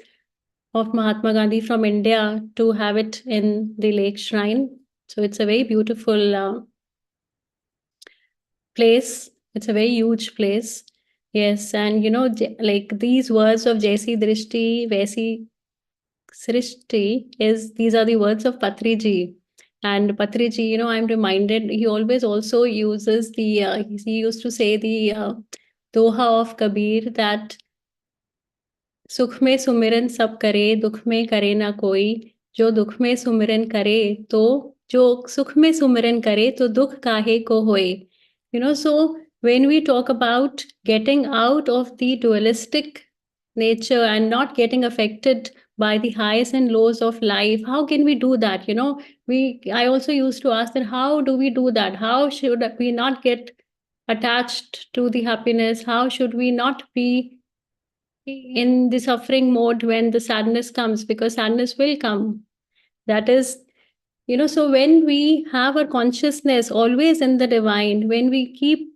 of Mahatma Gandhi from India to have it in the lake shrine. So it's a very beautiful place. It's a very huge place. Yes, and like these words of Jaisi Drishti, Vaisi Srishti is these are the words of Patriji. And Patriji, I'm reminded he always also uses the he used to say the Doha of Kabir that सुख में सुमिरन सब करे दुख में करे ना कोई जो दुख में सुमिरन करे तो जो सुख में सुमिरन करे तो दुख काहे को होए so when we talk about getting out of the dualistic nature and not getting affected by the highs and lows of life, how can we do that? I also used to ask that how do we do that? How should we not get attached to the happiness? How should we not be in the suffering mode when the sadness comes? Because sadness will come. That is, so when we have our consciousness always in the divine, when we keep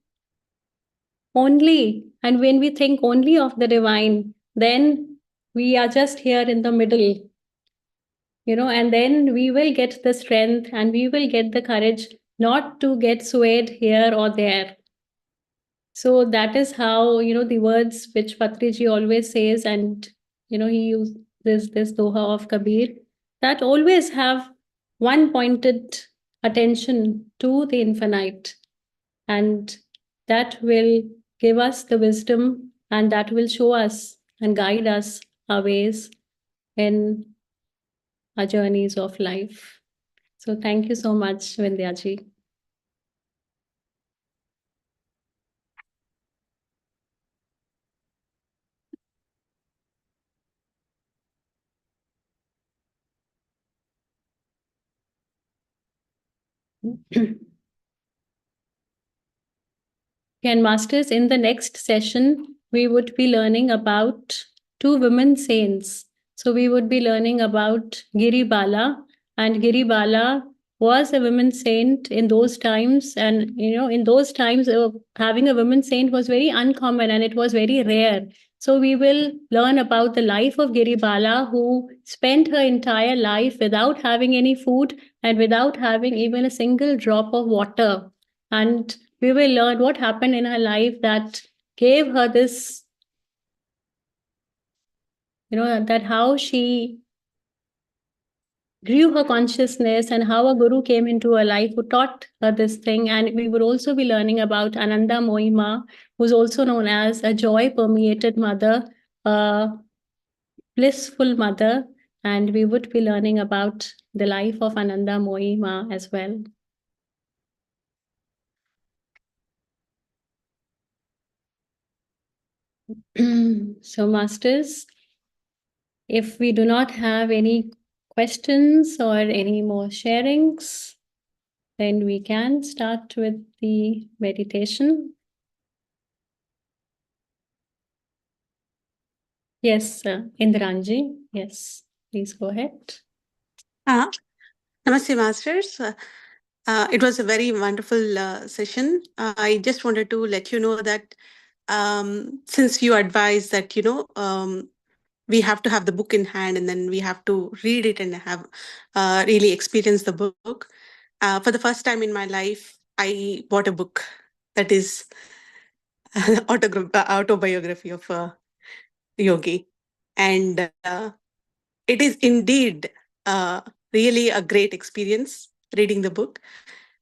only and when we think only of the divine, then we are just here in the middle, and then we will get the strength and we will get the courage not to get swayed here or there. So that is how, the words which Patriji always says, and, he uses this Doha of Kabir, that always have one pointed attention to the infinite. And that will give us the wisdom and that will show us and guide us our ways in our journeys of life. So thank you so much, Vindhyaji. And Masters, in the next session, we would be learning about two women saints. So we would be learning about Giri Bala, and Giri Bala was a woman saint in those times. And, in those times, having a woman saint was very uncommon and it was very rare. So we will learn about the life of Giri Bala, who spent her entire life without having any food and without having even a single drop of water. And we will learn what happened in her life that gave her this, that how she grew her consciousness and how a guru came into her life who taught her this thing. And we would also be learning about Ananda Moima, who's also known as a joy permeated mother, a blissful mother. And we would be learning about the life of Ananda Moima as well. So, Masters, if we do not have any questions or any more sharings, then we can start with the meditation. Yes, Indranji. Yes, please go ahead. Namaste, Masters. It was a very wonderful session. I just wanted to let you know that since you advised that, we have to have the book in hand and then we have to read it and have really experience the book. For the first time in my life, I bought a book that is autobiography of Yogi. And it is indeed really a great experience reading the book.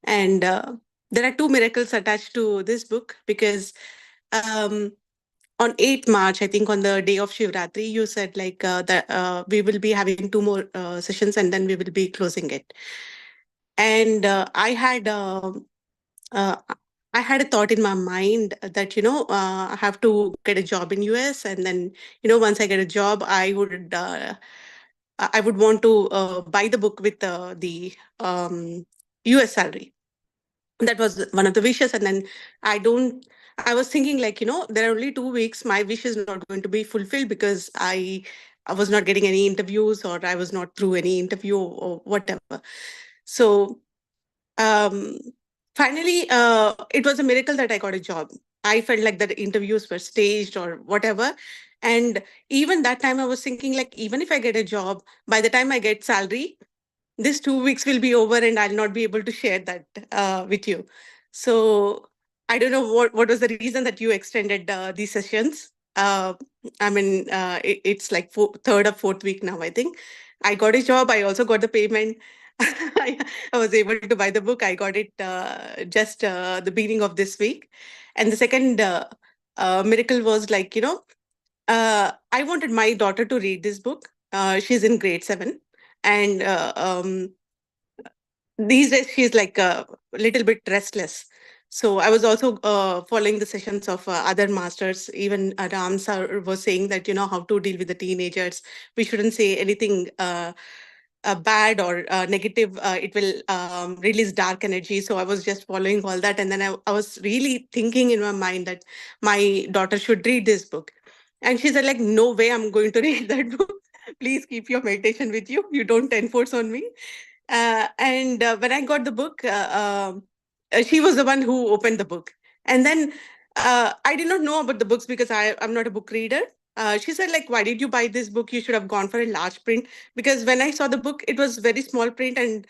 And there are two miracles attached to this book because on 8th March, I think on the day of Shivratri, you said like that we will be having two more sessions and then we will be closing it. And I had I had a thought in my mind that, I have to get a job in US, and then, once I get a job, I would want to buy the book with the US salary. That was one of the wishes. And then I was thinking, like, there are only 2 weeks. My wish is not going to be fulfilled because I was not getting any interviews, or I was not through any interview or whatever. So um, finally, it was a miracle that I got a job. I felt like the interviews were staged or whatever. And even that time, I was thinking, like, even if I get a job, by the time I get salary, this 2 weeks will be over and I'll not be able to share that with you. So I don't know what was the reason that you extended these sessions. I mean, it's like third or fourth week now, I think. I got a job. I also got the payment. I was able to buy the book. I got it just the beginning of this week. And the second miracle was, like, I wanted my daughter to read this book. She's in grade 7. And these days she's like a little bit restless. So I was also following the sessions of other masters. Even Ram sir was saying that, how to deal with the teenagers. We shouldn't say anything bad or negative. It will release dark energy. So I was just following all that. And then I was really thinking in my mind that my daughter should read this book. And she said, like, no way I'm going to read that book. Please keep your meditation with you. You don't enforce on me. And when I got the book, she was the one who opened the book. And then I did not know about the books because I'm not a book reader. She said, like, why did you buy this book? You should have gone for a large print. Because when I saw the book, it was very small print, and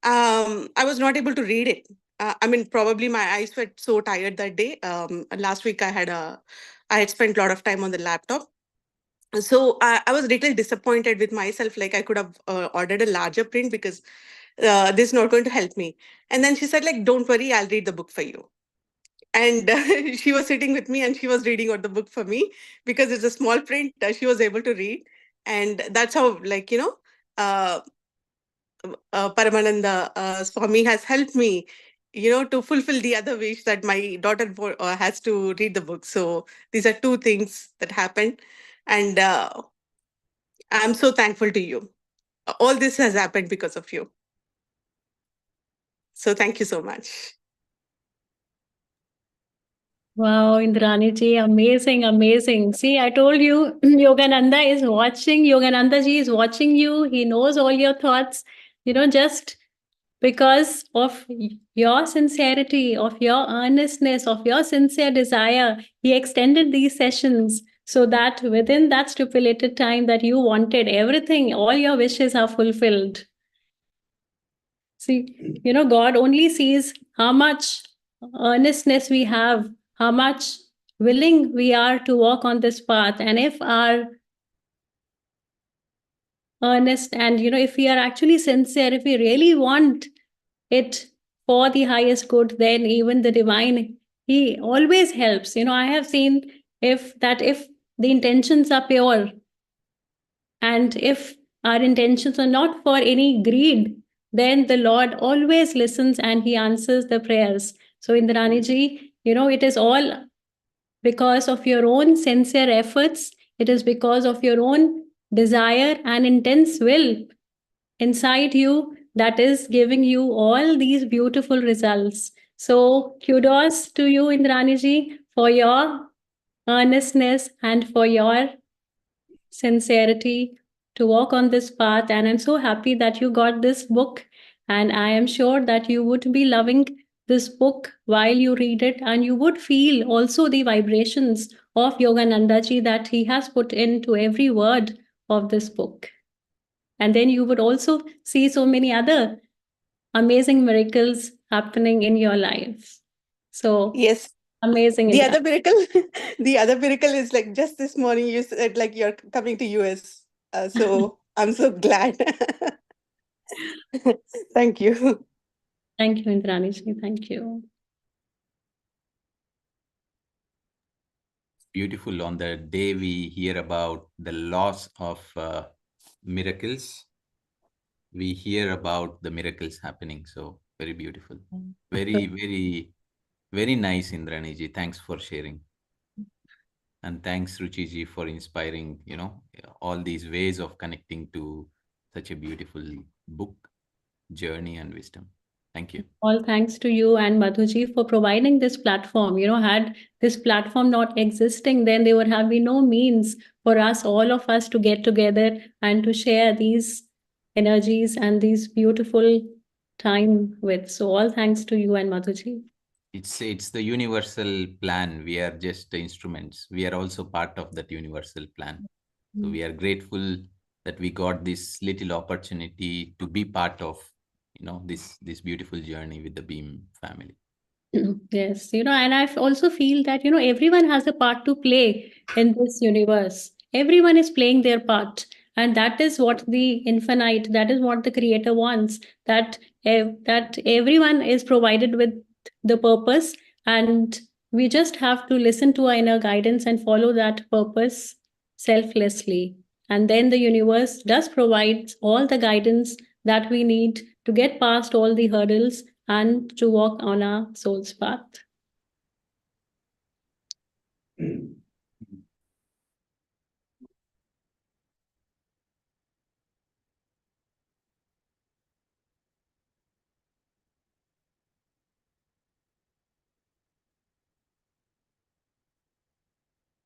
I was not able to read it. I mean, probably my eyes were so tired that day. Last week I had spent a lot of time on the laptop. So I was a little disappointed with myself. Like, I could have ordered a larger print because this is not going to help me. And then she said, like, don't worry, I'll read the book for you. And she was sitting with me and she was reading out the book for me because it's a small print. She was able to read. And that's how, like, uh, Paramananda Swami has helped me, to fulfill the other wish that my daughter has to read the book. So these are two things that happened. And I'm so thankful to you. All this has happened because of you. So thank you so much. Wow, Indrani ji, amazing, amazing. See, I told you, Yogananda is watching. Yogananda ji is watching you. He knows all your thoughts. Just because of your sincerity, of your earnestness, of your sincere desire, he extended these sessions so that within that stipulated time that you wanted, everything, all your wishes are fulfilled. See, God only sees how much earnestness we have, how much willing we are to walk on this path. And if our earnest and, if we are actually sincere, if we really want it for the highest good, then even the divine, he always helps. I have seen if the intentions are pure and if our intentions are not for any greed, then the Lord always listens and he answers the prayers. So Indrani ji, it is all because of your own sincere efforts. It is because of your own desire and intense will inside you that is giving you all these beautiful results. So kudos to you, Indrani ji, for your earnestness and for your sincerity to walk on this path. And I'm so happy that you got this book. And I am sure that you would be loving this book while you read it. And you would feel also the vibrations of Yogananda ji that he has put into every word of this book. And then you would also see so many other amazing miracles happening in your life. So Yes. amazing. The other miracle, the other miracle is, like, just this morning you said, like, you're coming to US. So I'm so glad. Thank you. Thank you, Indrani ji. Thank you. Beautiful. On the day we hear about the loss of miracles, we hear about the miracles happening. So very beautiful. Very, very, Very nice, Indrani ji. Thanks for sharing. And thanks, Ruchi ji, for inspiring, all these ways of connecting to such a beautiful book, journey, and wisdom. Thank you. All thanks to you and Madhuji for providing this platform. Had this platform not existing, then there would have been no means for us, all of us, to get together and to share these energies and these beautiful time with. So all thanks to you and Madhuji. It's the universal plan. We are just the instruments. We are also part of that universal plan. So we are grateful that we got this little opportunity to be part of, this beautiful journey with the Beam family. Yes, and I also feel that, everyone has a part to play in this universe. Everyone is playing their part. And that is what the infinite, that is what the creator wants, that, that everyone is provided with the purpose. And we just have to listen to our inner guidance and follow that purpose selflessly. And then the universe does provide all the guidance that we need to get past all the hurdles and to walk on our soul's path.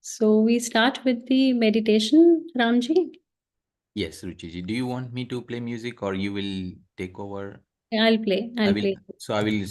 So we start with the meditation, Ramji. Yes, Ruchiji. Do you want me to play music or you will take over? I'll play. So I will